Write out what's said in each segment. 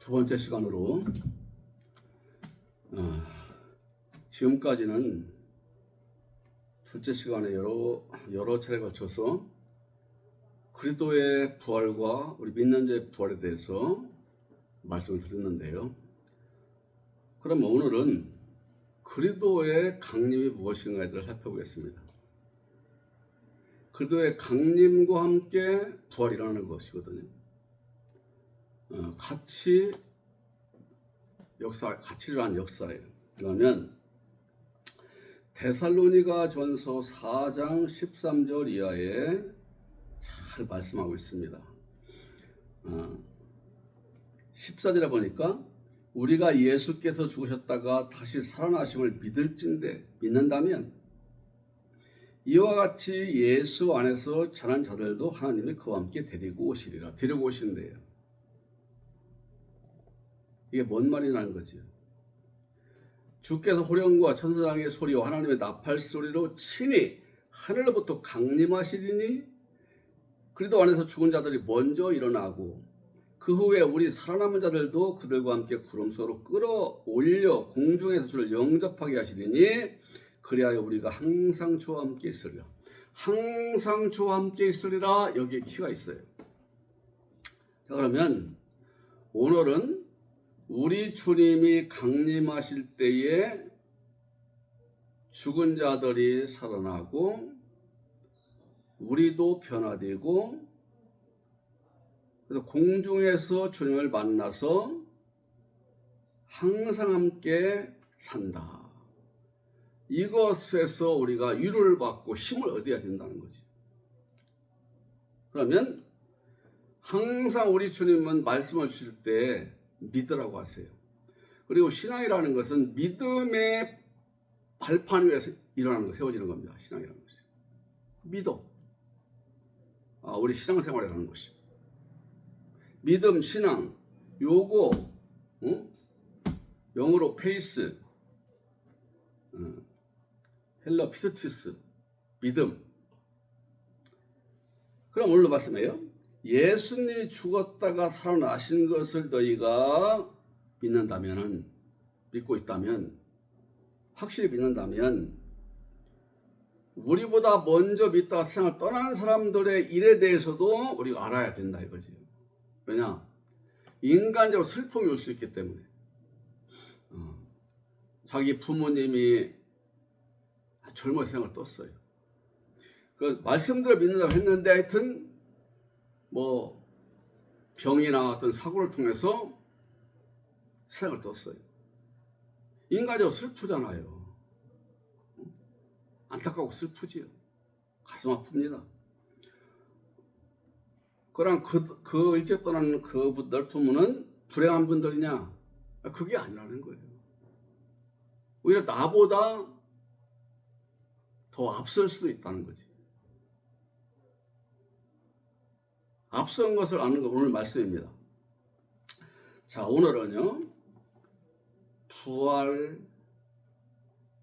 두 번째 시간으로 지금까지는 둘째 시간에 여러 차례 거쳐서 그리스도의 부활과 우리 믿는 자의 부활에 대해서 말씀을 드렸는데요. 그럼 오늘은 그리스도의 강림이 무엇인가에 대해서 살펴보겠습니다. 그리스도의 강림과 함께 부활이 일어나는 것이거든요. 같이 일어난 역사예요. 그러면 데살로니가 전서 4장 13절 이하에 잘 말씀하고 있습니다. 14절에 보니까 우리가 예수께서 죽으셨다가 다시 살아나심을 믿는다면 이와 같이 예수 안에서 자란 자들도 하나님이 그와 함께 데리고 오시리라. 데리고 오신대요. 이게 뭔 말이라는 거죠? 주께서 호령과 천사장의 소리와 하나님의 나팔 소리로 친히 하늘로부터 강림하시리니 그리스도 안에서 죽은 자들이 먼저 일어나고 그 후에 우리 살아남은 자들도 그들과 함께 구름소로 끌어올려 공중에서 주를 영접하게 하시리니 그리하여 우리가 항상 주와 함께 있으리라. 항상 주와 함께 있으리라. 여기에 키가 있어요. 자, 그러면 오늘은 우리 주님이 강림하실 때에 죽은 자들이 살아나고 우리도 변화되고 그래서 공중에서 주님을 만나서 항상 함께 산다. 이것에서 우리가 위로를 받고 힘을 얻어야 된다는 거지. 그러면 항상 우리 주님은 말씀을 주실 때 믿으라고 하세요. 그리고 신앙이라는 것은 믿음의 발판 위에서 일어나는 거, 세워지는 겁니다. 신앙이라는 것이. 믿어. 우리 신앙생활이라는 것이. 믿음, 신앙, 요거, 영어로 페이스, 헬러 피스티스, 믿음. 그럼 오늘로 말씀해요. 예수님이 죽었다가 살아나신 것을 너희가 믿고 있다면, 확실히 믿는다면, 우리보다 먼저 믿다가 세상을 떠나는 사람들의 일에 대해서도 우리가 알아야 된다 이거지. 왜냐? 인간적으로 슬픔이 올 수 있기 때문에. 자기 부모님이 젊은 세상을 떴어요. 그 말씀대로 믿는다고 했는데 하여튼 병이나 어떤 사고를 통해서 세상을 떴어요. 인간적으로 슬프잖아요. 안타깝고 슬프지요. 가슴 아픕니다. 그럼 그 일찍 떠나는 그분들 부모는 불행한 분들이냐? 그게 아니라는 거예요. 오히려 나보다 더 앞설 수도 있다는 거지. 앞선 것을 아는 거 오늘 말씀입니다. 자, 오늘은요. 부활,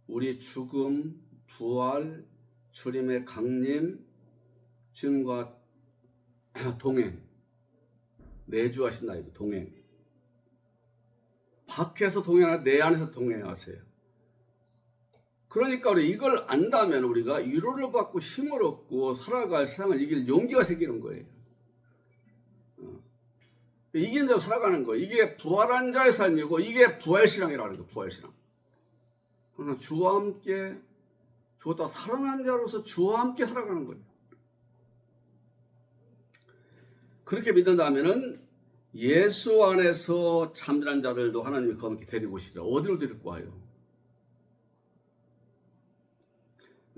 우리 죽음, 부활, 주님의 강림, 주님과 동행, 내주하신다. 동행. 밖에서 동행하나 내 안에서 동행하세요. 그러니까 우리 이걸 안다면 우리가 위로를 받고 힘을 얻고 살아갈 세상을 이길 용기가 생기는 거예요. 이기는 자로 살아가는 거예요. 이게 부활한 자의 삶이고 이게 부활신앙이라는 거예요. 부활신앙. 항상 주와 함께 죽었다 살아난 자로서 주와 함께 살아가는 거예요. 그렇게 믿는다면은 예수 안에서 잠들한 자들도 하나님이 그와 함께 데리고 오시리라. 어디로 데리고 와요?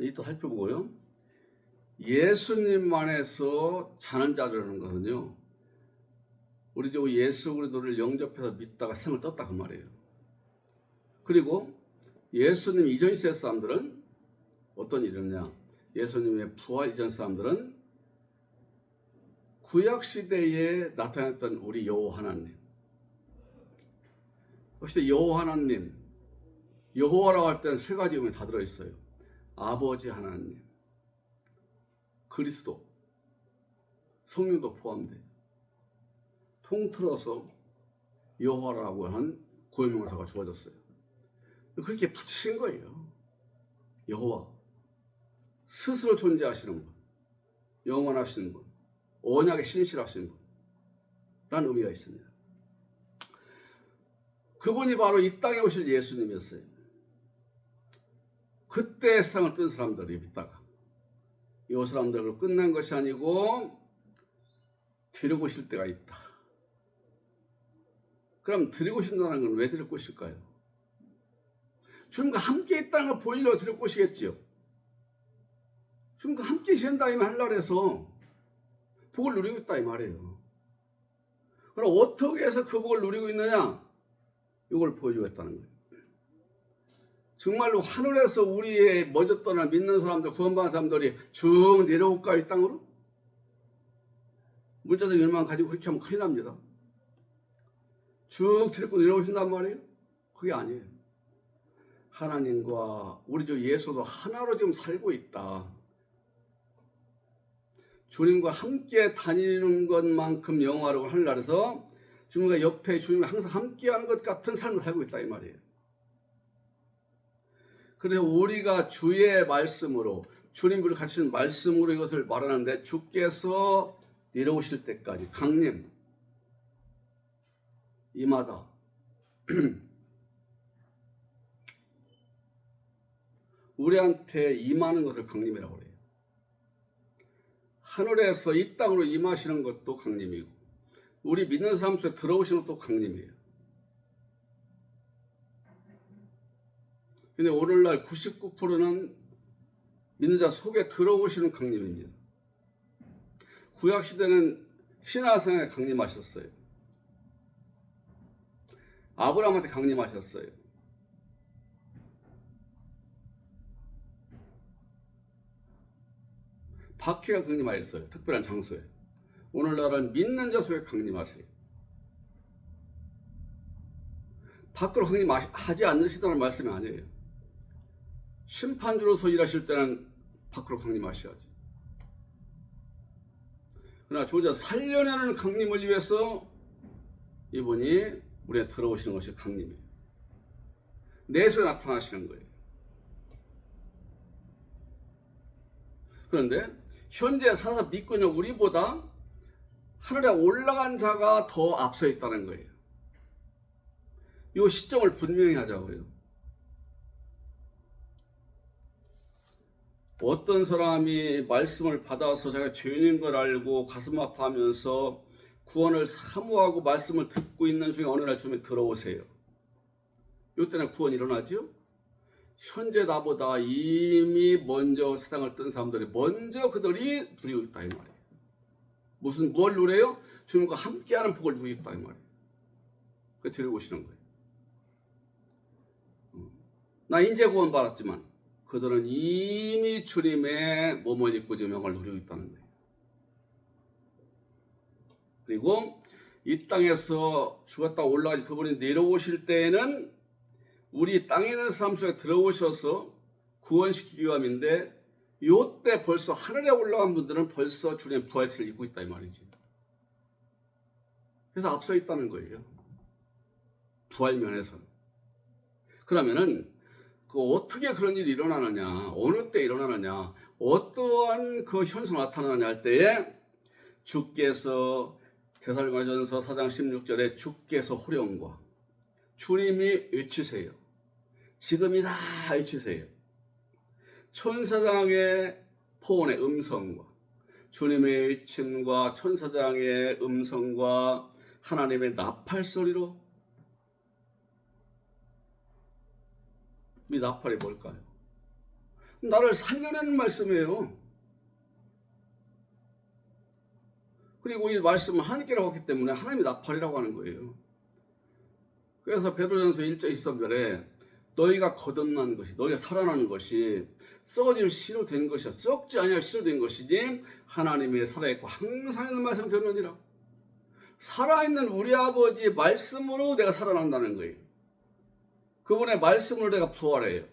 이따 살펴보고요. 예수님 안에서 자는 자들이라는 것은요. 우리 저 예수 그리스도를 영접해서 믿다가 생을 떴다 그 말이에요. 그리고 예수님 이전 시대 사람들은 어떤 일이냐? 예수님의 부활 이전 사람들은 구약 시대에 나타났던 우리 여호와 하나님. 그때 여호와 하나님, 여호와라고 할 때는 세 가지 의미가 다 들어 있어요. 아버지 하나님, 그리스도, 성령도 포함돼요. 통틀어서 여호와라고 하는 고유명사가 주어졌어요. 그렇게 붙이신 거예요. 여호와, 스스로 존재하시는 분, 영원하시는 분, 언약에 신실하신 분 라는 의미가 있습니다. 그분이 바로 이 땅에 오실 예수님이었어요. 그때 세상을 뜬 사람들이 믿다가 이 사람들로 끝난 것이 아니고 데리고 오실 때가 있다. 그럼 데리고 오신다는 건 왜 데리고 오실까요? 주님과 함께 있다는 걸 보이려고 데리고 오시겠지요. 주님과 함께 계신다 이 하늘나라에서 복을 누리고 있다 이 말이에요. 그럼 어떻게 해서 그 복을 누리고 있느냐? 이걸 보여주겠다는 거예요. 정말로 하늘에서 우리의 먼저 떠난 믿는 사람들, 구원받은 사람들이 쭉 내려올까 이 땅으로? 문자적 열망 가지고 그렇게 하면 큰일 납니다. 쭉 데리고 내려오신단 말이에요? 그게 아니에요. 하나님과 우리 주 예수도 하나로 지금 살고 있다. 주님과 함께 다니는 것만큼 영화라고 하늘나라에서 주님과 옆에 주님과 항상 함께하는 것 같은 삶을 살고 있다 이 말이에요. 그래서 우리가 주의 말씀으로 주님을 가르치는 말씀으로 이것을 말하는데 주께서 내려오실 때까지 강림 임하다. 우리한테 임하는 것을 강림이라고 그래요. 하늘에서 이 땅으로 임하시는 것도 강림이고 우리 믿는 사람 속에 들어오시는 것도 강림이에요. 근데 오늘날 99%는 믿는 자 속에 들어오시는 강림입니다. 구약시대는 신하성에 강림하셨어요. 아브라함한테 강림하셨어요. 박해가 강림하셨어요. 특별한 장소에. 오늘날은 믿는 자 속에 강림하세요. 밖으로 강림하지 않으시다는 말씀이 아니에요. 심판주로서 일하실 때는 밖으로 강림하셔야지. 그러나 주자 살려내는 강림을 위해서 이분이 우리에 들어오시는 것이 강림이에요. 내에서 나타나시는 거예요. 그런데 현재 살아서 믿고 있는 우리보다 하늘에 올라간 자가 더 앞서 있다는 거예요. 이 시점을 분명히 하자고요. 어떤 사람이 말씀을 받아서 자기가 죄인인 걸 알고 가슴 아파하면서 구원을 사모하고 말씀을 듣고 있는 중에 어느 날 주님이 들어오세요. 이때는 구원이 일어나죠? 현재 나보다 이미 먼저 세상을 뜬 사람들이 먼저 그들이 누리고 있다 이 말이에요. 뭘 누려요? 주님과 함께하는 복을 누리고 있다 이 말이에요. 그래서 데리고 오시는 거예요. 나 이제 구원 받았지만 그들은 이미 주님의 몸을 입고 지금 영광을 누리고 있다는 거예요. 그리고 이 땅에서 죽었다 올라가지 그분이 내려오실 때에는 우리 땅에 있는 사람 속에 들어오셔서 구원시키기 위함인데 이때 벌써 하늘에 올라간 분들은 벌써 주님의 부활체를 입고 있다 이 말이지. 그래서 앞서 있다는 거예요. 부활 면에서는. 그러면은 어떻게 그런 일이 일어나느냐, 어느 때 일어나느냐, 어떠한 그 현상 나타나느냐 할 때에 주께서 데살로니가전서 4장 16절에 주께서 호령과 주님이 외치세요. 지금이다 외치세요. 천사장의 포원의 음성과 주님의 외침과 천사장의 음성과 하나님의 나팔 소리로. 이 나팔이 뭘까요? 나를 살려내는 말씀이에요. 그리고 이 말씀은 하나님께라고 했기 때문에 하나님의 나팔이라고 하는 거예요. 그래서 베드로전서 1장 23절에 너희가 거듭난 것이, 너희가 살아나는 것이 썩어질 씨로 된 것이야. 썩지 아니할 씨로 된 것이니 하나님의 살아있고 항상 있는 말씀 되느니라. 살아있는 우리 아버지의 말씀으로 내가 살아난다는 거예요. 그분의 말씀으로 내가 부활해요.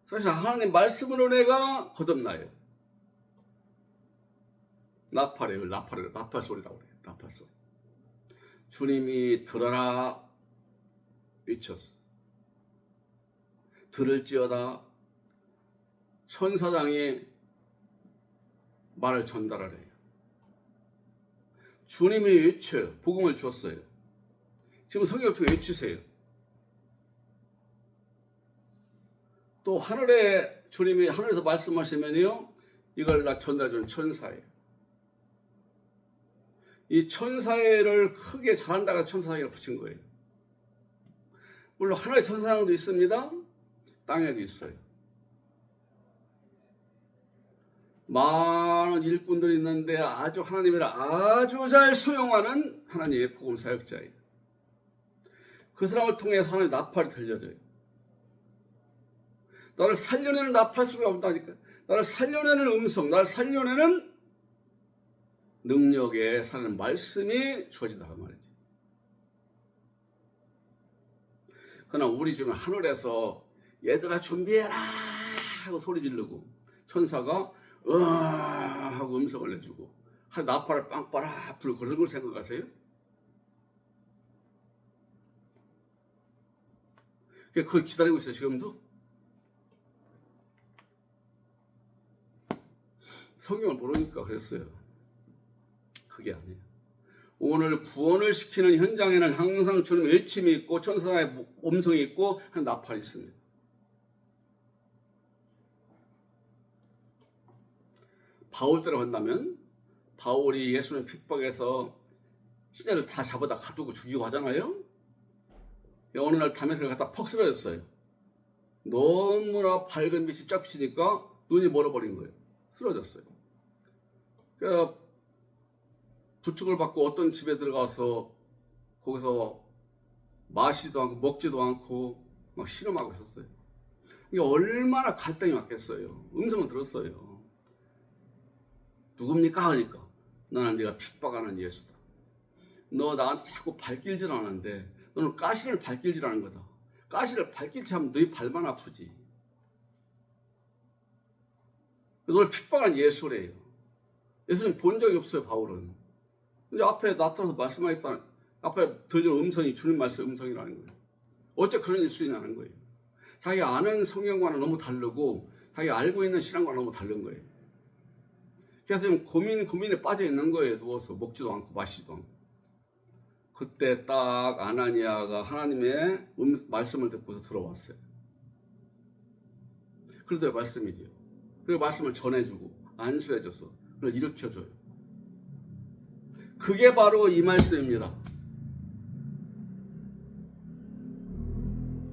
사실 하나님 말씀으로 내가 거듭나요. 나팔이에요. 나팔 소리라고 그래요. 나팔 소리. 주님이 들어라 외쳤어. 들을지어다. 천사장이 말을 전달하래요. 주님이 외쳐요. 복음을 주었어요. 지금 성경을 통해 외치세요. 또 하늘에 주님이 하늘에서 말씀하시면요, 이걸 나 전달해주는 천사예요. 이 천사를 크게 잘한다가 천사장이라고 붙인 거예요. 물론 하늘에 천사장도 있습니다. 땅에도 있어요. 많은 일꾼들이 있는데 아주 하나님을 아주 잘 수용하는 하나님의 복음 사역자예요. 그 사람을 통해서 하나님의 나팔이 들려져요. 나를 살려내는 나팔 소리가 온다니까. 나를 살려내는 음성, 나를 살려내는 능력에 사는 말씀이 주어진다고 말이지. 그러나 우리 주변 하늘에서 얘들아 준비해라 하고 소리 지르고 천사가 하고 음성을 내주고 한 나팔을 빵빠라 불고 그런 걸 생각하세요? 그걸 기다리고 있어요. 지금도. 성경을 모르니까 그랬어요. 그게 아니에요. 오늘 구원을 시키는 현장에는 항상 주님 외침이 있고 천사의 음성이 있고 한 나팔이 있습니다. 바울 때로 한다면 바울이 예수님 핍박해서 신자를 다 잡아다 가두고 죽이고 하잖아요. 어느 날 담에색을 갖다 퍽 쓰러졌어요. 너무나 밝은 빛이 쫙 비치니까 눈이 멀어버린 거예요. 쓰러졌어요. 그러니까 부축을 받고 어떤 집에 들어가서 거기서 마시지도 않고 먹지도 않고 막 실험하고 있었어요. 이게 얼마나 갈등이 왔겠어요. 음성을 들었어요. 누굽니까? 하니까 나는 네가 핍박하는 예수다. 너 나한테 자꾸 발길질 하는데 너는 가시를 발길질하는 거다. 가시를 발길질하면 너희 발만 아프지. 너를 핍박한 예수래요. 예수님 본 적이 없어요. 바울은. 근데 앞에 나타나서 말씀하겠다. 앞에 들리는 음성이 주님 말씀 음성이라는 거예요. 어째 그런 일 수 있냐는 거예요. 자기가 아는 성경과는 너무 다르고 자기가 알고 있는 신앙과는 너무 다른 거예요. 그래서 지금 고민에 빠져 있는 거예요. 누워서 먹지도 않고 마시지도 않고. 그때 딱 아나니아가 하나님의 말씀을 듣고서 들어왔어요. 그래도 말씀이지요. 그리고 말씀을 전해주고 안수해줘서 그걸 일으켜줘요. 그게 바로 이 말씀입니다.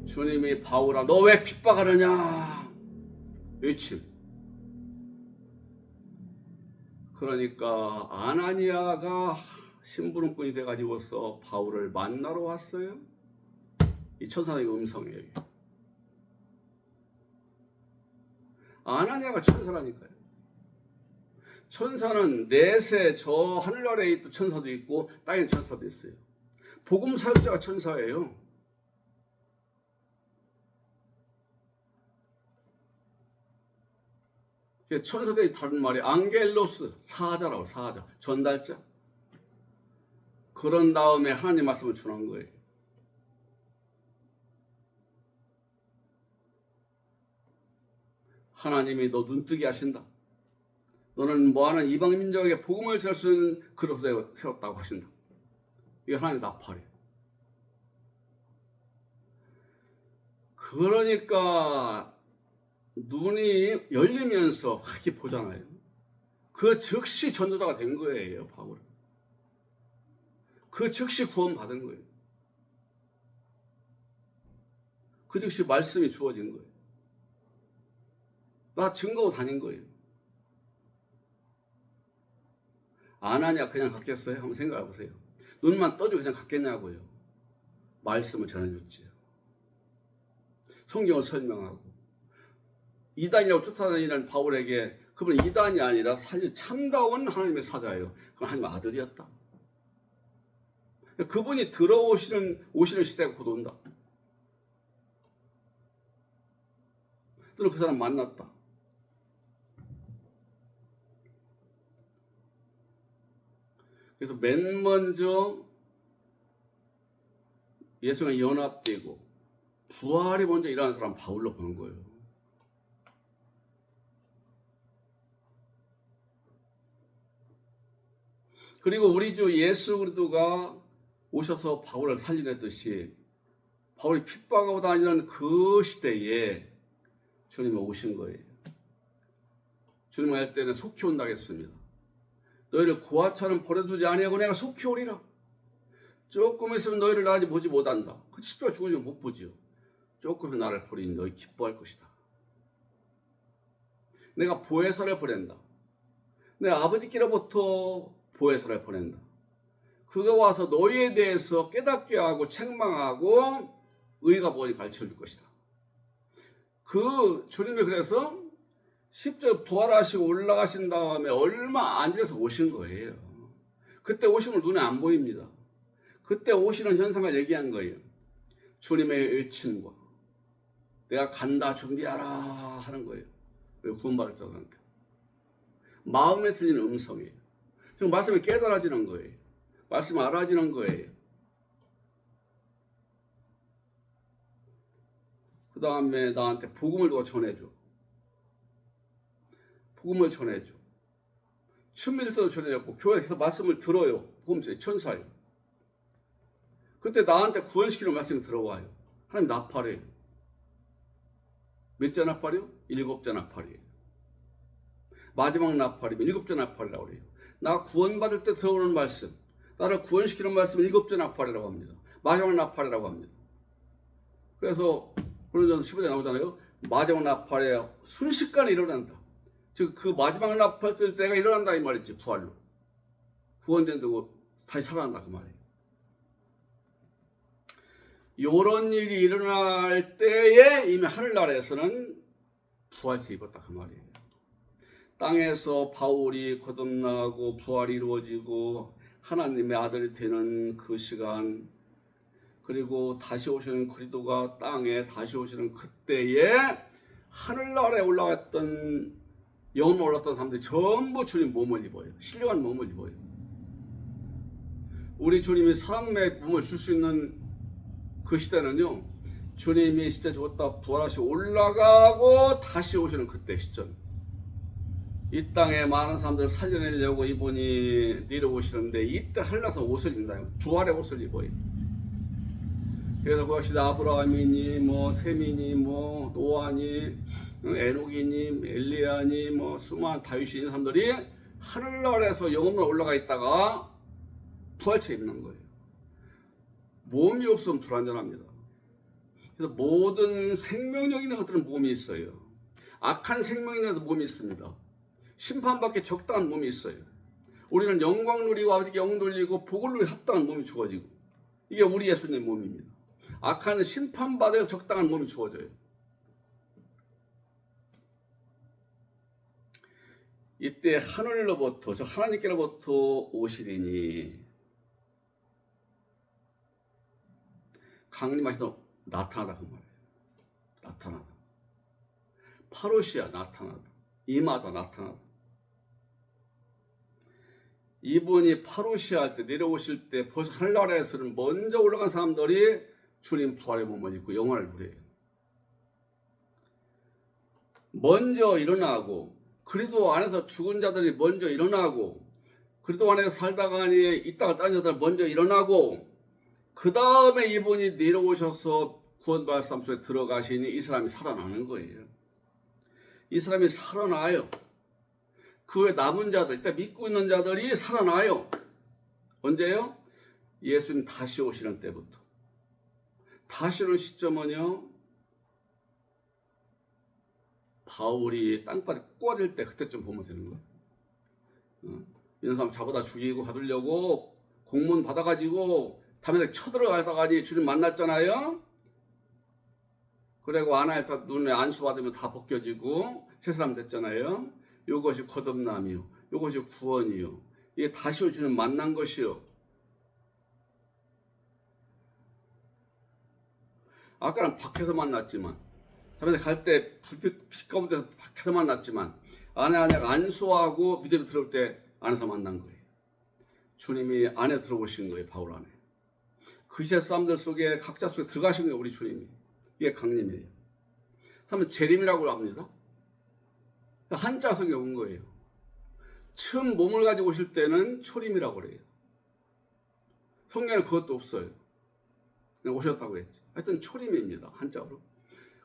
주님이 바울아 너 왜 핍박하느냐 외침. 그러니까 아나니아가 심부름꾼이 돼가지고서 바울을 만나러 왔어요. 이 천사의 음성이에요. 아나니아가 천사라니까요. 천사는 넷에 저 하늘 아래에 있던 천사도 있고 땅에 천사도 있어요. 복음 사역자가 천사예요. 천사들이 다른 말이 앙겔로스, 사자라고. 사자, 전달자. 그런 다음에 하나님 말씀을 주는 거예요. 하나님이 너 눈뜨게 하신다. 너는 뭐하는 이방 민족에게 복음을 전할 수 있는 그릇을 세웠다고 하신다. 이게 하나님의 나팔이에요. 그러니까 눈이 열리면서 하게 보잖아요. 그 즉시 전도자가 된 거예요, 바울은. 그 즉시 구원 받은 거예요. 그 즉시 말씀이 주어진 거예요. 나 증거하고 다닌 거예요. 아나니아 그냥 갔겠어요? 한번 생각해 보세요. 눈만 떠주고 그냥 갔겠냐고요. 말씀을 전해줬지요. 성경을 설명하고 이단이라고 쫓아다니는 바울에게 그분은 이단이 아니라 사실 참다운 하나님의 사자예요. 그건 하나님의 아들이었다. 그분이 오시는 시대가 곧 온다. 또는 그 사람 만났다. 그래서 맨 먼저 예수가 연합되고 부활이 먼저 일어나는 사람 바울로 보는 거예요. 그리고 우리 주 예수 그리스도가 오셔서 바울을 살리듯이 바울이 핍박하고 다니는 그 시대에 주님이 오신 거예요. 주님 할 때는 속히 온다겠습니다. 너희를 고아처럼 버려두지 아니하고 내가 속히 오리라. 조금 있으면 너희를 나를 보지 못한다. 그 십자가 죽으면 못 보지요. 조금은 나를 버리니 너희 기뻐할 것이다. 내가 보혜사를 보낸다. 내 아버지께로부터 보혜사를 보낸다. 그가 와서 너희에 대해서 깨닫게 하고 책망하고 의가 뭐니 가르쳐줄 것이다. 그 주님이 그래서 십자가 부활하시고 올라가신 다음에 얼마 안 지나서 오신 거예요. 그때 오신 걸 눈에 안 보입니다. 그때 오시는 현상을 얘기한 거예요. 주님의 외침과 내가 간다 준비하라 하는 거예요. 왜 구원받을 자들한테. 마음에 들리는 음성이에요. 지금 말씀이 깨달아지는 거예요. 말씀이 알아지는 거예요. 그 다음에 나한테 복음을 누가 전해줘. 복음을 전해줘. 춘밀 때도 전해줬고 교회에서 말씀을 들어요. 복음서의 천사예요. 그때 나한테 구원시키는 말씀이 들어와요. 하나님 나팔이에요. 몇째 나팔이요? 7째 나팔이에요. 마지막 나팔이면 7째 나팔이라고 그래요. 나 구원받을 때 들어오는 말씀, 나를 구원시키는 말씀 7째 나팔이라고 합니다. 마지막 나팔이라고 합니다. 그래서 고린도전서 15장에 나오잖아요. 마지막 나팔에 순식간에 일어난다. 즉 그 마지막 나팔 때 내가 일어난다 이 말이지. 부활로. 구원된다고 다시 살아난다 그 말이에요. 이런 일이 일어날 때에 이미 하늘나라에서는 부활체 입었다 그 말이에요. 땅에서 바울이 거듭나고 부활이 이루어지고 하나님의 아들이 되는 그 시간, 그리고 다시 오시는 그리스도가 땅에 다시 오시는 그때에 하늘나라에 올라갔던 영으로 올랐던 사람들이 전부 주님 몸을 입어요. 신령한 몸을 입어요. 우리 주님이 사람의 몸을 줄 수 있는 그 시대는요, 주님이 십자가에 죽었다 부활하시고 올라가고 다시 오시는 그때 시점. 이 땅에 많은 사람들을 살려내려고 이분이 내려오시는데 이때 한라서 옷을 입는다. 부활의 옷을 입어요. 그래서 그것이 아브라함이니 뭐 셈이니 뭐 노아니 에녹이니 엘리야니 뭐 수많은 다윗이 있는 사람들이 하늘나라에서 영원으로 올라가 있다가 부활체 입는 거예요. 몸이 없으면 불완전합니다. 그래서 모든 생명력 있는 것들은 몸이 있어요. 악한 생명 있는 것도 몸이 있습니다. 심판받기 적당한 몸이 있어요. 우리는 영광 누리고 아버지께 영 돌리고 복을 누리고 합당한 몸이 주어지고, 이게 우리 예수님 몸입니다. 악한 심판받아 적당한 몸이 주어져요. 이때 하늘로부터, 저 하나님께로부터 오시리니 강림하셔서 나타나다 그 말이에요. 나타나다. 파루시아 나타나다. 임하다 나타나다. 이분이 파루시아 할 때 내려오실 때 벌써 하늘나라에서는 먼저 올라간 사람들이 주님 부활의 몸을 입고 영원을 누려요. 먼저 일어나고 그리스도 안에서 죽은 자들이 먼저 일어나고 그리스도 안에서 살다가 있다가 딴 자들 먼저 일어나고 그 다음에 이분이 내려오셔서 구원받을 삶 속에 들어가시니 이 사람이 살아나는 거예요. 이 사람이 살아나요. 그 외 남은 자들, 일단 믿고 있는 자들이 살아나요. 언제요? 예수님 다시 오시는 때부터. 다시 오는 시점은요, 바울이 땅바닥에 꼬아릴 때 그때쯤 보면 되는 거예요. 이런 사람 잡아다 죽이고 가두려고 공문 받아가지고 담에다 쳐들어가다가니 주님 만났잖아요. 그리고 아나에다 눈에 안수 받으면 다 벗겨지고 새 사람 됐잖아요. 이것이 거듭남이요, 이것이 구원이요, 이게 다시 올 주님 만난 것이요. 아까는 밖에서 만났지만, 담에다 갈 때 불빛 빛 가운데 밖에서 만났지만 안에 안수하고 믿음에 들어올 때 안에서 만난 거예요. 주님이 안에 들어오신 거예요. 바울 안에. 그 시대 사람들 속에 각자 속에 들어가신 거예요. 우리 주님이. 이게 강림이에요. 그러면 재림이라고 합니다. 한자 속에 온 거예요. 처음 몸을 가지고 오실 때는 초림이라고 그래요. 성경에는 그것도 없어요. 그냥 오셨다고 했지. 하여튼 초림입니다. 한자로.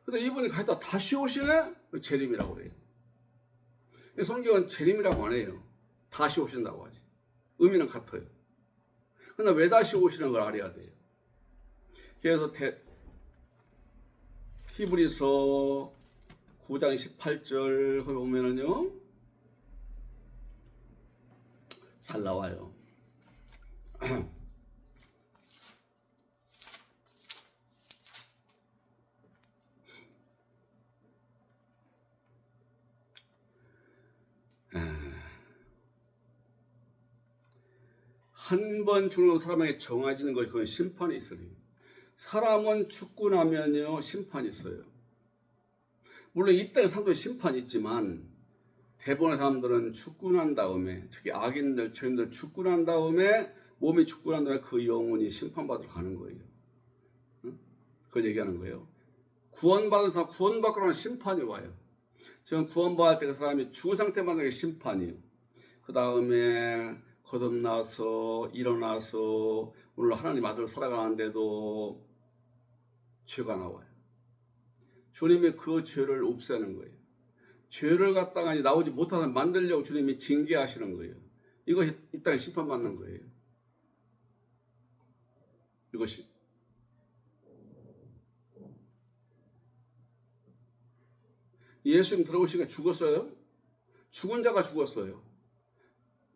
근데 이분이 가다 다시 오시네? 재림이라고 그래요. 성경은 재림이라고 안 해요. 다시 오신다고 하지. 의미는 같아요. 그러나 왜 다시 오시는 걸 알아야 돼요. 그래서 히브리서 9장 18절 거기 보면은요 잘 나와요. 한 번 죽는 사람에게 정해지는 것이 그건 심판이 있으니 사람은 죽고 나면요 심판이 있어요. 물론 이 땅에 사람도 심판이 있지만 대부분의 사람들은 죽고 난 다음에 특히 악인들, 죄인들 죽고 난 다음에 몸이 죽고 난 다음에 그 영혼이 심판받으러 가는 거예요. 응? 그걸 얘기하는 거예요. 구원받은 사람, 구원받고 나면 심판이 와요. 지금 구원받을 때 그 사람이 죽은 상태만 하는 게 심판이에요. 그 다음에 거듭나서 일어나서 오늘 하나님 아들로 살아가는데도 죄가 나와요. 주님이 그 죄를 없애는 거예요. 죄를 갖다가 나오지 못하게 만들려고 주님이 징계하시는 거예요. 이것이 이 땅에 심판받는 거예요. 이것이. 예수님 들어오시니까 죽었어요? 죽은 자가 죽었어요.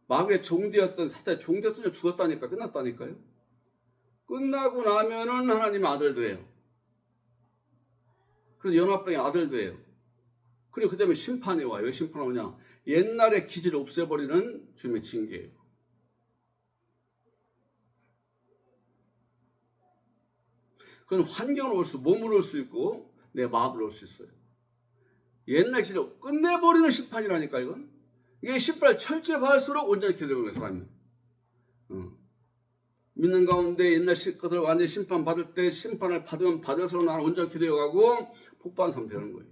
마귀의 종되었던 사탄의 종되었던 자 죽었다니까 끝났다니까요. 끝나고 나면은 하나님의 아들 돼요. 그래서 연합병의 아들 돼요. 그리고 그 다음에 심판이 와요. 왜 심판이 오냐? 옛날의 기질을 없애버리는 주님의 징계예요. 그건 환경을 올 수, 몸을 올 수 있고 내 마음을 올 수 있어요. 옛날 기질을 끝내버리는 심판이라니까 이건. 이게 심판을 철저히 받을수록 온전히 되는 거예요. 사람이. 믿는 가운데 옛날 것을 완전히 심판받을 때 심판을 받으면 받을수록 나는 온전히 되어가고 복받은 사람 되는 거예요.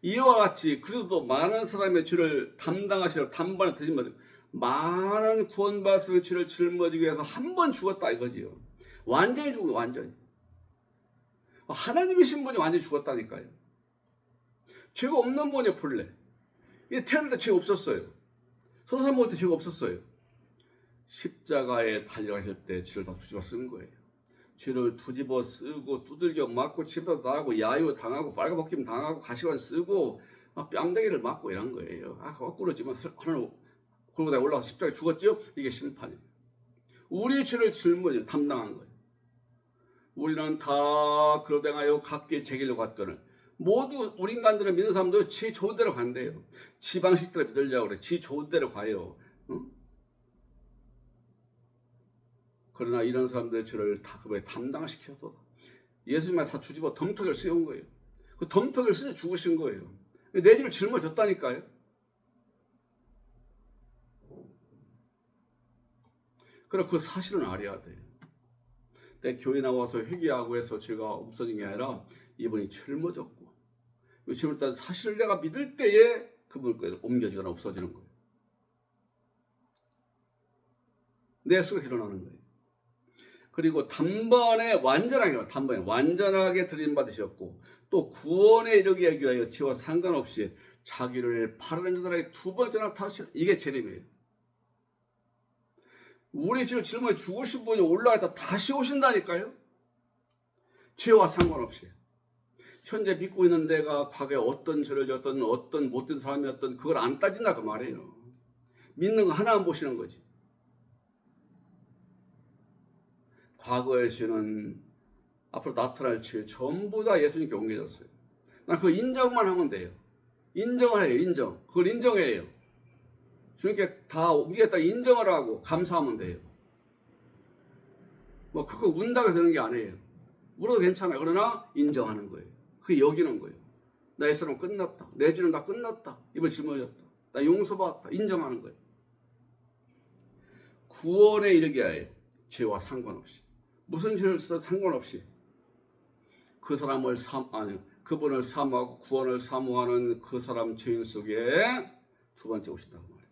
이와 같이 그래도 많은 사람의 죄를 담당하시려 단번에 드신 많은 구원받은 죄를 짊어지기 위해서 한 번 죽었다 이거지요. 완전히 죽은 거예요. 완전히. 하나님이신 분이 완전히 죽었다니까요. 죄가 없는 분이 본래. 태어날 때 죄가 없었어요. 선사 먹을 때 죄가 없었어요. 십자가에 달려가실 때 죄를 다 뒤집어 쓴 거예요. 죄를 뒤집어 쓰고 두들겨 맞고 집에도 당하고 야유 당하고 빨가벗김 당하고 가시관 쓰고 뺨대기를 맞고 이런 거예요. 거꾸로지만 하나님 골고다에 올라가서 십자가에 죽었죠? 이게 심판이에요. 우리 죄를 짊어지고 담당한 거예요. 우리는 다 그러다가요 각기 제길로 갔거늘 모두 우리 인간들은 믿는 사람도 지 좋은 대로 간대요. 지 방식대로 믿으려고 그래. 지 좋은 대로 가요. 응? 그러나 이런 사람들의 죄를 다 그분에 담당시켜서 예수님만 다 뒤집어 덤터기를 씌운 거예요. 그 덤터기를 쓰여 죽으신 거예요. 내 죄를 짊어졌다니까요. 그럼 그 사실은 알아야 돼요. 내 교회 나와서 회개하고 해서 죄가 없어진 게 아니라 이분이 짊어졌고 지금 일단 사실을 내가 믿을 때에 그분을 옮겨지거나 없어지는 거예요. 내 속에 일어나는 거예요. 그리고 단번에 완전하게 들림받으셨고 또 구원에 이르게 위하여 죄와 상관없이 자기를 바라는 자들에게 두 번째 나타나신 이게 재림이에요. 우리 죄를 짊어져 죽으신 분이 올라가서 다시 오신다니까요. 죄와 상관없이. 현재 믿고 있는 내가 과거에 어떤 죄를 지었던 어떤 못된 사람이었던 그걸 안 따진다 그 말이에요. 믿는 거 하나 안 보시는 거지. 과거의 죄는 앞으로 나타날 죄 전부 다 예수님께 옮겨졌어요. 난 그거 인정만 하면 돼요. 인정을 해요. 인정. 그걸 인정해요. 주님께 다 옮기겠다 인정을 하고 감사하면 돼요. 뭐 그거 운다고 되는 게 아니에요. 울어도 괜찮아요. 그러나 인정하는 거예요. 그게 여기는 거예요. 나의 사람은 끝났다. 내 죄는 다 끝났다. 이번 짊어졌다. 나 용서받았다. 인정하는 거예요. 구원에 이르게 하여 죄와 상관없이, 무슨 죄를 써도 상관없이 그분을 사모하고 구원을 사모하는 그 사람 죄인 속에 두 번째 오신다고 말이죠.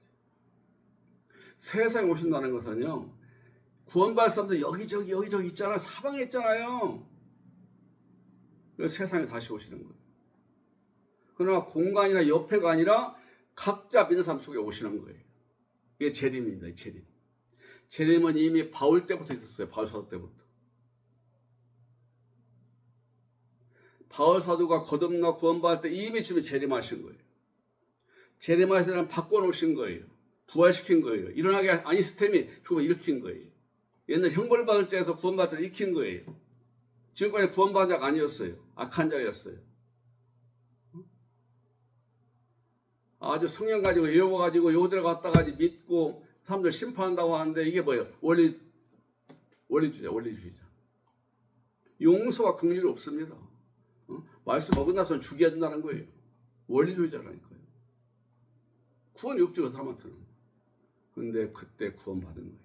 세상에 오신다는 것은요, 구원받을 사람들 여기저기 있잖아요. 사방에 있잖아요. 그래서 세상에 다시 오시는 거예요. 그러나 공간이나 옆에가 아니라 각자 믿는 사람 속에 오시는 거예요. 이게 재림입니다. 재림. 재림은 이미 바울 때부터 있었어요. 바울 사도 때부터. 바울 사도가 거듭나 구원받을 때 이미 주님이 재림하신 거예요. 재림하신 사람 바꿔놓으신 거예요. 부활시킨 거예요. 일어나게 아니스템이 죽음을 일으킨 거예요. 옛날 형벌받을 자에서 구원받을 자를 일으킨 거예요. 지금까지 구원받은 자가 아니었어요. 악한 자였어요. 아주 성령 가지고 예호 가지고 요들 갖다가 믿고 사람들 심판한다고 하는데 이게 뭐예요? 원리주의자. 용서와 긍휼이 없습니다. 말씀 어긋나서는 죽여야 된다는 거예요. 원리주의자라니까요. 구원이 없죠, 그 사람한테는. 근데 그때 구원받은 거예요.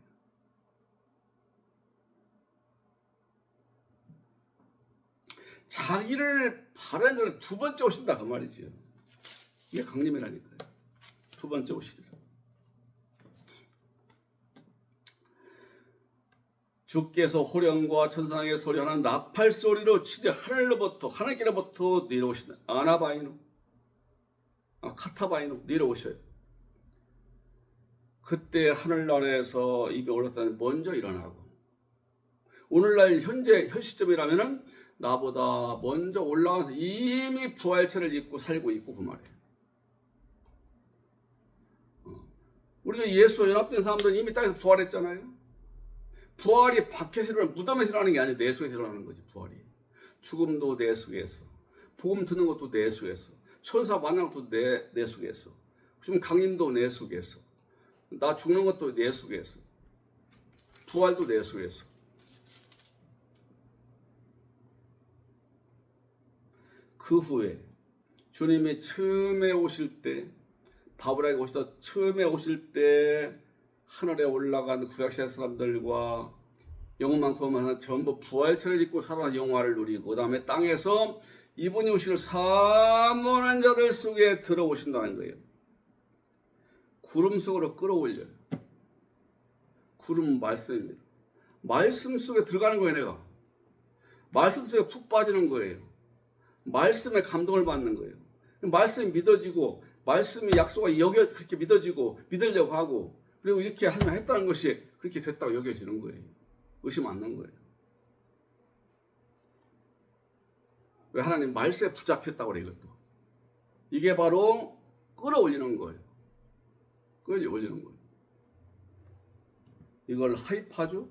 자기를 바라는 자를 두 번째 오신다 그 말이지요. 이게 강림이라니까요. 두 번째 오시리라. 주께서 호령과 천상의 소리하는 나팔 소리로 치되 하늘길로부터 내려오시다. 카타바이노 내려오셔요. 그때 하늘나라에서 입에 올랐다는 먼저 일어나고, 오늘날 현 시점이라면은 나보다 먼저 올라가서 이미 부활체를 입고 살고 있고 그 말이에요. 우리가 예수와 연합된 사람들은 이미 땅에서 부활했잖아요. 부활이 밖에서 일어나는, 무덤에서 일어나는 게 아니라 내 속에서 일어나는 거지. 부활이. 죽음도 내 속에서, 복음 듣는 것도 내 속에서, 천사 만나는 것도 내 속에서, 지금 강림도 내 속에서, 나 죽는 것도 내 속에서, 부활도 내 속에서. 그 후에 주님이 처음에 오실 때, 바브라에 오시다 처음에 오실 때 하늘에 올라간 구약시대 사람들과 영원만 구원만 전부 부활체를 입고 살아난 영화를 누리고, 그 다음에 땅에서 이분이 오시기를 사모하는 자들 속에 들어오신다는 거예요. 구름 속으로 끌어올려요. 구름은 말씀입니다. 말씀 속에 들어가는 거예요. 내가 말씀 속에 푹 빠지는 거예요. 말씀에 감동을 받는 거예요. 말씀이 믿어지고, 말씀이 약속이 그렇게 믿어지고 믿으려고 하고, 그리고 이렇게 하면 했다는 것이 그렇게 됐다고 여겨지는 거예요. 의심 안 나는 거예요. 왜? 하나님 말씀에 붙잡혔다고 그래요. 이것도. 이게 바로 끌어올리는 거예요. 끌어올리는 거예요. 이걸 하이파죠?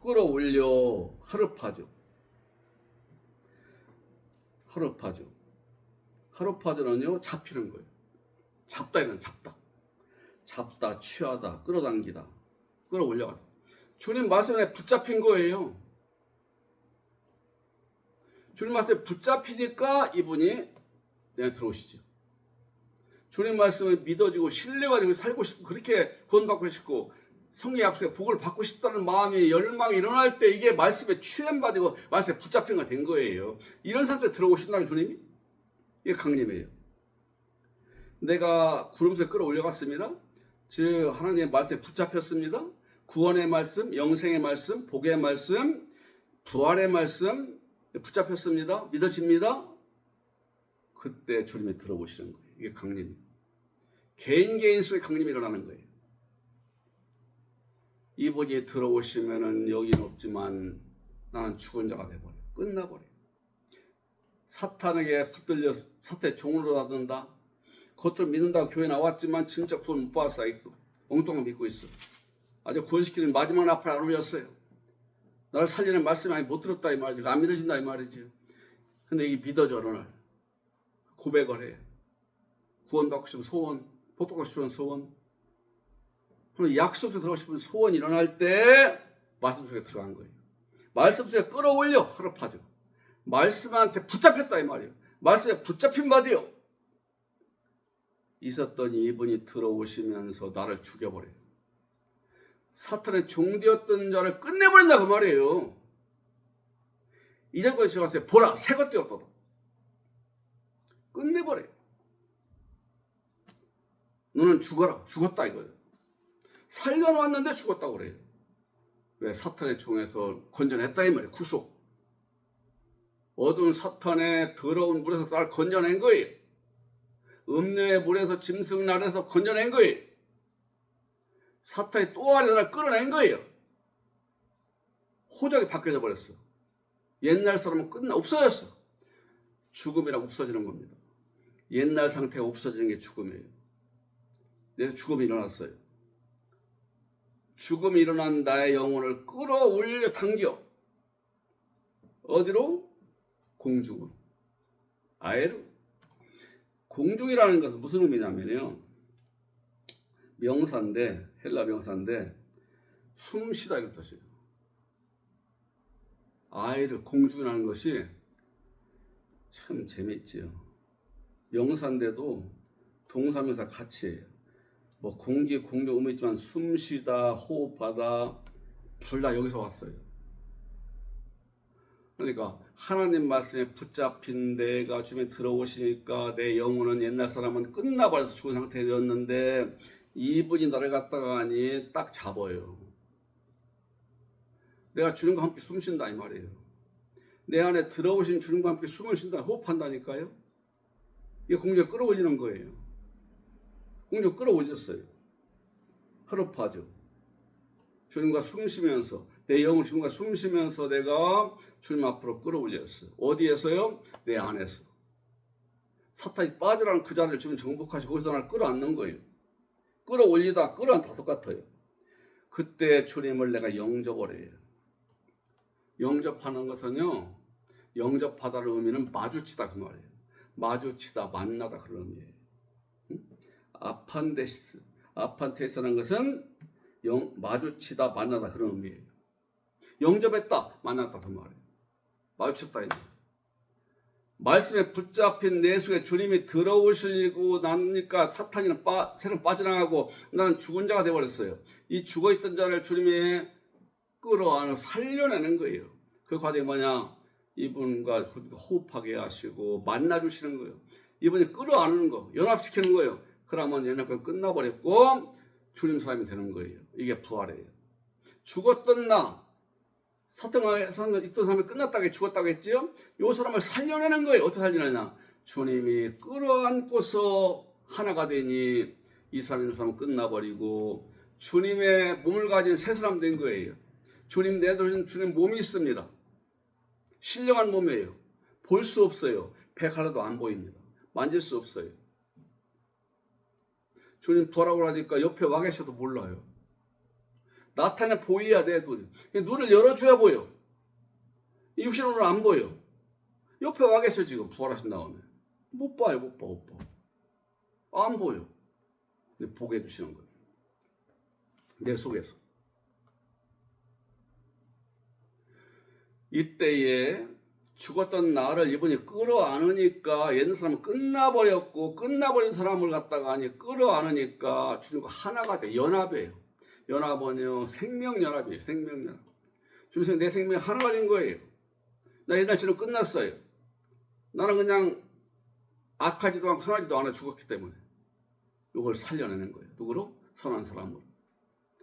끌어올려 하르파죠. 하르파죠는요, 잡히는 거예요. 잡다, 취하다, 끌어당기다, 끌어올려가다. 주님 말씀에 붙잡힌 거예요. 주님 말씀에 붙잡히니까 이분이 내가 들어오시죠. 주님 말씀을 믿어지고 신뢰가지고 살고 싶고, 그렇게 구원받고 싶고, 성령 약속의 복을 받고 싶다는 마음이, 열망이 일어날 때 이게 말씀에 취함받고 말씀에 붙잡힌 거 된 거예요. 이런 상태에 들어오신다는 주님이, 이게 강림이에요. 내가 구름 속에 끌어올려갔습니다. 즉 하나님의 말씀에 붙잡혔습니다. 구원의 말씀, 영생의 말씀, 복의 말씀, 부활의 말씀 붙잡혔습니다. 믿어집니다. 그때 주님이 들어오시는 거예요. 이게 강림이에요. 개인 속에 강림이 일어나는 거예요. 이분이 들어오시면은 여기는 없지만 나는 죽은 자가 돼버려. 끝나버려. 사탄에게 붙들려 사탄의 종으로 나든다. 겉으로 믿는다고 교회 나왔지만 진짜 구원 못 받았어. 아직도 엉뚱한 믿고 있어. 아주 구원시키는 마지막 나팔 안 울렸어요. 나를 살리는 말씀이 아직 못 들었다 이 말이지. 안 믿어진다 이 말이지. 근데 이게 믿어져. 어느 날 고백을 해. 구원받고 싶은 소원, 복받고 싶은 소원, 약속에 들어가고 싶은 소원이 일어날 때 말씀 속에 들어간 거예요. 말씀 속에 끌어올려 하르파죠. 말씀한테 붙잡혔다 이 말이에요. 말씀에 붙잡힌 바디요. 있었더니 이분이 들어오시면서 나를 죽여버려요. 사탄의 종되었던 자를 끝내버린다 그 말이에요. 이전까지 제가 봤어요. 보라 새 것 되었도다. 끝내버려요. 너는 죽어라. 죽었다 이거예요. 살려놨는데 죽었다고 그래요. 왜? 사탄의 종에서 건져냈다 이 말이에요. 구속. 어두운 사탄의 더러운 물에서 나를 건져낸 거예요. 음녀의 물에서 짐승 날에서 건져낸 거예요. 사탄이 또 아래 나를 끌어낸 거예요. 호적이 바뀌어져 버렸어. 옛날 사람은 없어졌어. 죽음이라고 없어지는 겁니다. 옛날 상태가 없어지는 게 죽음이에요. 그래서 죽음이 일어났어요. 죽음이 일어난 나의 영혼을 끌어올려 당겨. 어디로? 공중으로. 아예로. 공중이라는 것은 무슨 의미냐면요. 명사인데, 헬라 명사인데, 숨쉬다 이런 뜻이에요. 아예르, 공중이라는 것이 참 재밌지요. 명사인데도 동사명사 같이 해요. 뭐 공기, 공중 의미 있지만 숨쉬다, 호흡하다, 둘 다 여기서 왔어요. 그러니까 하나님 말씀에 붙잡힌 내가 주변에 들어오시니까 내 영혼은 옛날 사람은 끝나버려서 죽은 상태였는데 이분이 나를 갖다가 하니 딱 잡아요. 내가 주님과 함께 숨 쉰다 이 말이에요. 내 안에 들어오신 주님과 함께 숨을 쉰다, 호흡한다니까요. 이게 공중에 끌어올리는 거예요. 공중에 끌어올렸어요. 흐르파죠. 주님과 숨 쉬면서 내 영을 주님과 숨 쉬면서 내가 주님 앞으로 끌어올렸어요. 어디에서요? 내 안에서. 사탄이 빠지라는 그 자리를 주님 정복하시고 거기서 나를 끌어안는 거예요. 끌어올리다 끌어안 다 똑같아요. 그때 주님을 내가 영접을 해요. 영접하는 것은요, 영접하다의 의미는 마주치다 그 말이에요. 마주치다, 만나다 그런 의미예요. 아판데시스, 아판테스라는 것은 마주치다, 만나다 그런 의미예요. 영접했다, 만났다 그 말이에요. 마주쳤다 이거. 말씀에 붙잡힌 내 속에 주님이 들어오시고 나니까 사탄이는 새는 빠져나가고 나는 죽은 자가 되어버렸어요. 이 죽어있던 자를 주님이 끌어안아 살려내는 거예요. 그 과정이 뭐냐? 이분과 호흡하게 하시고 만나주시는 거예요. 이분이 끌어안는 거, 연합시키는 거예요. 그러면 연합은 끝나버렸고 주님 사람이 되는 거예요. 이게 부활이에요. 죽었던 나, 사탄에 있던 사람이 끝났다고 죽었다고 했지요? 이 사람을 살려내는 거예요. 어떻게 살리느냐? 주님이 끌어안고서 하나가 되니 이 사람은 끝나버리고 주님의 몸을 가진 새 사람 된 거예요. 주님 내도신 주님 몸이 있습니다. 신령한 몸이에요. 볼 수 없어요. 백하라도 안 보입니다. 만질 수 없어요. 주님 부활하고 나니까 옆에 와 계셔도 몰라요. 나타내 보여야 돼. 눈을 열어줘야 보여. 육신으로는 안 보여. 옆에 와 계셔 지금 부활하신 다음에. 못 봐요. 못 봐. 안 보여. 근데 보게 해주시는 거예요. 내 속에서. 이때에 죽었던 나를 이분이 끌어안으니까 옛날 사람은 끝나버렸고 끝나버린 사람을 갖다가 끌어안으니까 주님과 하나가 돼. 연합이에요. 연합은요 생명연합이에요. 생명연합. 주님 내 생명이 하나가 된 거예요. 나 옛날처럼 끝났어요. 나는 그냥 악하지도 않고 선하지도 않아 죽었기 때문에 이걸 살려내는 거예요. 누구로? 선한 사람으로.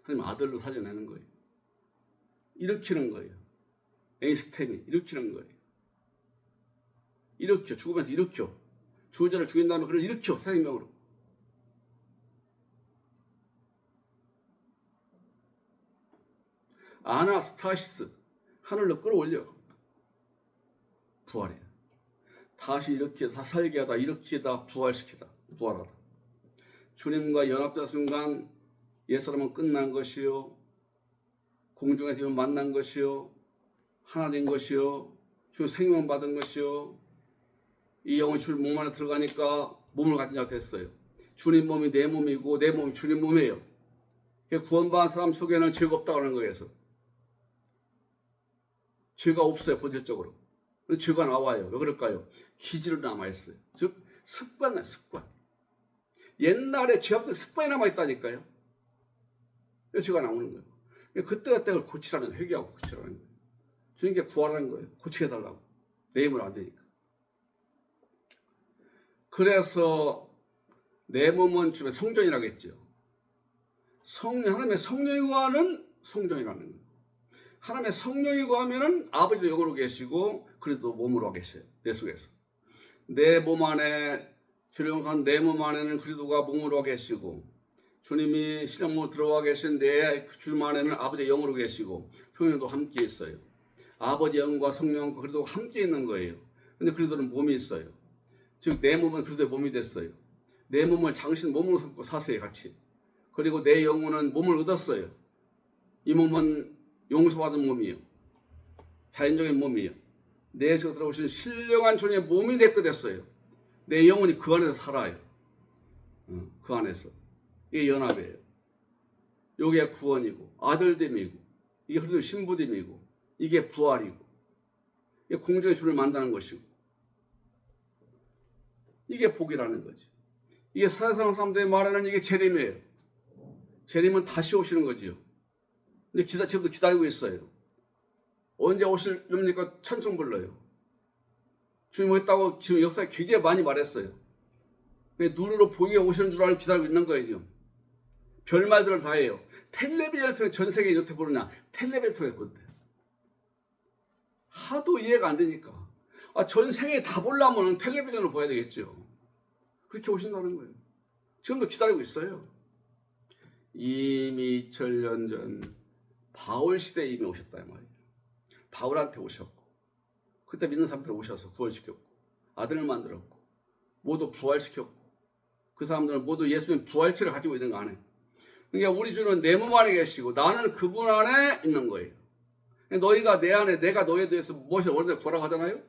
하나님 아들로 살려내는 거예요. 일으키는 거예요. 에이스템이 일으키는 거예요. 일으켜. 죽으면서 일으켜. 죽은 자를 죽인 다음에 그를 일으켜. 새 생명으로. 아나스타시스. 하늘로 끌어올려. 부활이에요. 다시 이렇게 다 살게 하다. 일으키다. 부활시키다. 부활하다. 주님과 연합된 순간 옛사람은 끝난 것이요. 공중에서 만난 것이요. 하나 된 것이요. 주님 생명 받은 것이요. 이 영혼이 주님 몸 안에 들어가니까 몸을 가진 자가 됐어요. 주님 몸이 내 몸이고 내 몸이 주님 몸이에요. 구원받은 사람 속에는 죄가 없다고 하는 거예요. 죄가 없어요. 본질적으로. 죄가 나와요. 왜 그럴까요? 기질로 남아있어요. 즉 습관이에요. 습관. 옛날에 죄악된 습관이 남아있다니까요. 그래서 죄가 나오는 거예요. 그때그때 그걸 고치라는, 회개하고 고치라는 거예요. 주님께 구하라는 거예요. 고치게 해달라고. 내 힘으로 안 되니까. 그래서 내 몸은 주의 성전이라고 했죠. 하나님의 성령이 구하는 성전이라는 거예요. 하나님의 성령이 구하면은 아버지도 영으로 계시고 그리스도 몸으로 계셔요. 내 속에서. 내 몸 안에, 주령한 내 몸 안에는 그리스도가 몸으로 계시고, 주님이 신령으로 들어와 계신 내 주님 안에는 아버지의 영으로 계시고 성령도 함께 있어요. 아버지 영과 성령과 그리스도가 함께 있는 거예요. 근데 그리스도는 몸이 있어요. 즉 내 몸은 그리스도의 몸이 됐어요. 내 몸을 당신 몸으로 삼고 사세요, 같이. 그리고 내 영혼은 몸을 얻었어요. 이 몸은 용서받은 몸이에요. 자연적인 몸이에요. 내에서 들어오신 신령한 주님의 몸이 내거 됐어요. 내 영혼이 그 안에서 살아요. 그 안에서. 이게 연합이에요. 이게 구원이고 아들됨이고 이게 그리스도 신부됨이고 이게 부활이고 이게 공중의 주를 만나는 것이고 이게 복이라는 거지. 이게 세상 사람들이 말하는 이게 재림이에요. 재림은 다시 오시는 거지요. 근데 지금도 기다리고 있어요. 언제 오실렵니까? 찬송 불러요. 주님 오겠다고 지금 역사에 굉장히 많이 말했어요. 눈으로 보이게 오시는 줄 알고 기다리고 있는 거예요, 지금. 별말들을 다 해요. 텔레비전을 통해 전 세계에 이렇게 보느냐? 텔레비전을 통해 본대요. 하도 이해가 안 되니까. 전 세계에 다 보려면 텔레비전을 봐야 되겠죠. 그렇게 오신다는 거예요. 지금도 기다리고 있어요. 이미 2000년 전 바울 시대에 이미 오셨다 이 말이에요. 바울한테 오셨고 그때 믿는 사람들 오셔서 구원시켰고 아들을 만들었고 모두 부활시켰고 그 사람들은 모두 예수님 부활체를 가지고 있는 거 아니에요. 그러니까 우리 주는 내 몸 안에 계시고 나는 그분 안에 있는 거예요. 너희가 내 안에 내가 너희에 대해서 무엇이 원하는데 구하라고 하잖아요.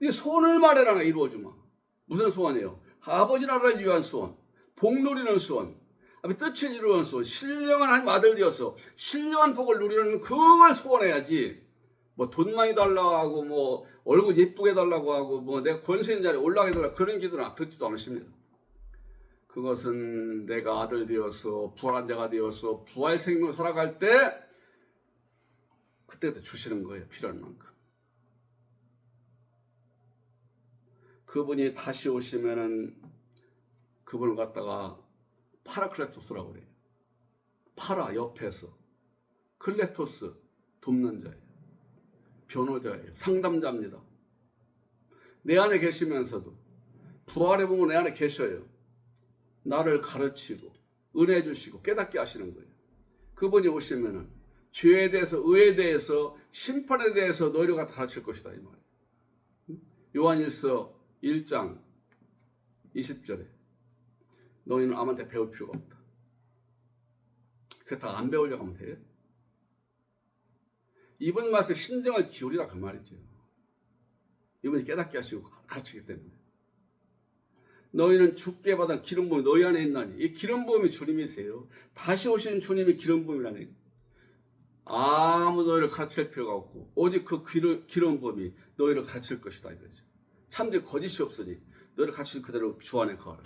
네 소원을 말해라 이루어주마. 무슨 소원이에요? 아버지 나라를 위한 소원, 복 누리는 소원, 뜻을 이루는 소원, 신령한 하나님 아들 되어서 신령한 복을 누리는 그걸 소원해야지. 뭐 돈 많이 달라고 하고 뭐 얼굴 예쁘게 달라고 하고 뭐 내가 권세 있는 자리에 올라가게 달라고 그런 기도는 듣지도 않으십니다. 그것은 내가 아들 되어서 부활한 자가 되어서 부활 생명을 살아갈 때 그때 주시는 거예요. 필요한 만큼. 그분이 다시 오시면은 그분을 갖다가 파라클레토스라고 그래요. 파라 옆에서 클레토스 돕는 자예요. 변호자예요. 상담자입니다. 내 안에 계시면서도 부활의 몸은 내 안에 계셔요. 나를 가르치고 은혜 주시고 깨닫게 하시는 거예요. 그분이 오시면은 죄에 대해서 의에 대해서 심판에 대해서 너희를 갖다 가르칠 것이다 이 말이에요. 요한일서 1장 20절에 너희는 아무한테 배울 필요가 없다. 그게 다 안 배우려고 하면 돼요? 이번 말씀에 신정을 기울이라 그 말이죠. 이분이 깨닫게 하시고 가르치기 때문에. 너희는 주께 받은 기름부음이 너희 안에 있나니 이 기름부음이 주님이세요. 다시 오시는 주님이 기름부음이라니. 아무 너희를 가르칠 필요가 없고 오직 그 기름부음이 너희를 가르칠 것이다 이거죠. 참되게 거짓이 없으니 너희를 가르칠 그대로 주 안에 거하라.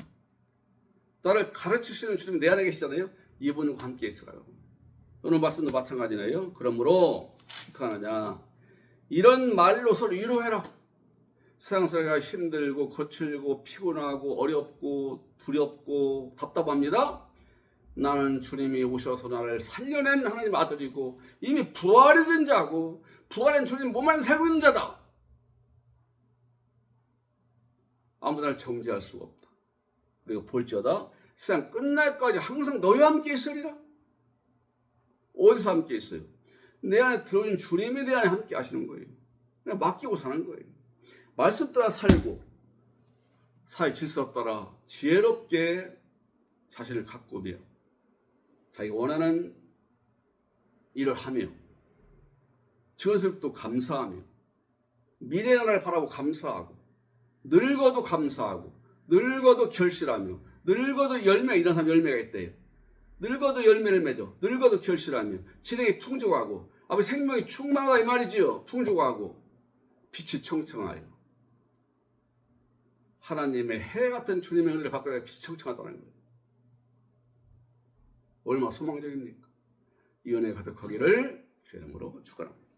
나를 가르치시는 주님이 내 안에 계시잖아요. 이분과 함께 있으라고. 오늘 말씀도 마찬가지네요. 그러므로 어떻게 하느냐. 이런 말로 서로 위로해라. 세상 살기가 힘들고 거칠고 피곤하고 어렵고 두렵고 답답합니다. 나는 주님이 오셔서 나를 살려낸 하나님 아들이고 이미 부활이 된 자고 부활한 주님 몸 안에 살고 있는 자다. 아무도 날 정죄할 수가 없다. 그리고 볼지어다 세상 끝날까지 항상 너희와 함께 있으리라. 어디서 함께 있어요? 내 안에 들어오신 주님이 내 안에 함께 하시는 거예요. 그냥 맡기고 사는 거예요. 말씀 따라 살고 사회 질서 따라 지혜롭게 자신을 가꾸며 자기가 원하는 일을 하며 지원수입도 감사하며 미래 나라를 바라고 감사하고 늙어도 감사하고 늙어도 결실하며 늙어도 열매 이런 사람 열매가 있대요. 늙어도 열매를 맺어 늙어도 결실하며 진행이 풍족하고 아버지 생명이 충만하다 이 말이지요. 풍족하고 빛이 청청하여 하나님의 해 같은 주님의 은혜를 받고 빛이 청청하다는 거예요. 얼마나 소망적입니까? 이 은혜 가득하기를 주의 이름으로 축원합니다.